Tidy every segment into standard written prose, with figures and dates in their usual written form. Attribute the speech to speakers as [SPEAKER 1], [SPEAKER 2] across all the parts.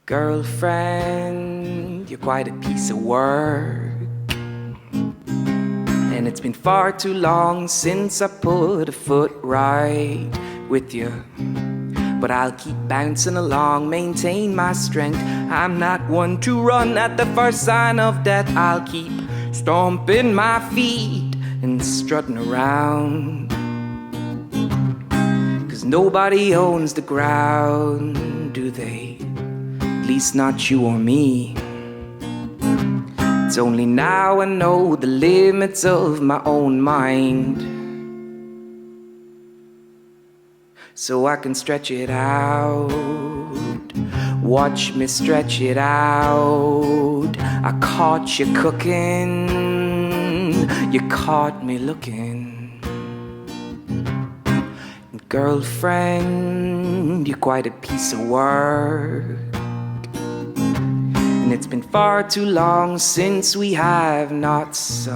[SPEAKER 1] Girlfriend, you're quite a piece of work. And it's been far too long since I put a foot right with you. But I'll keep bouncing along, maintain my strength. I'm not one to run at the first sign of death. I'll keep stomping my feet and strutting around. 'Cause nobody owns the ground, do they? At least not you or me. It's only now I know the limits of my own mind, so I can stretch it out. Watch me stretch it out. I caught you cooking, you caught me looking. Girlfriend, you're quite a piece of work. And it's been far too long since we have not sucked.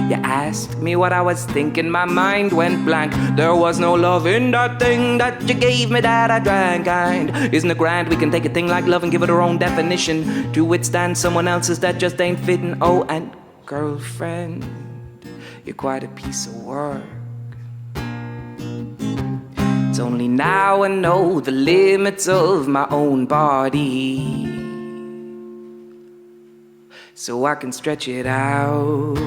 [SPEAKER 1] You asked me what I was thinking, my mind went blank. There was no love in that thing that you gave me that I drank. And isn't it grand we can take a thing like love and give it our own definition to withstand someone else's that just ain't fitting. Oh, and girlfriend, you're quite a piece of work. It's only now I know the limits of my own body, so I can stretch it out.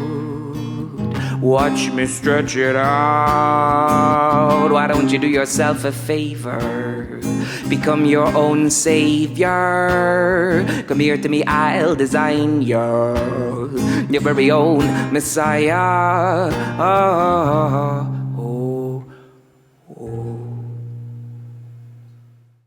[SPEAKER 1] Watch me stretch it out. Why don't you do yourself a favor? Become your own savior. Come here to me, I'll design your very own Messiah. Oh.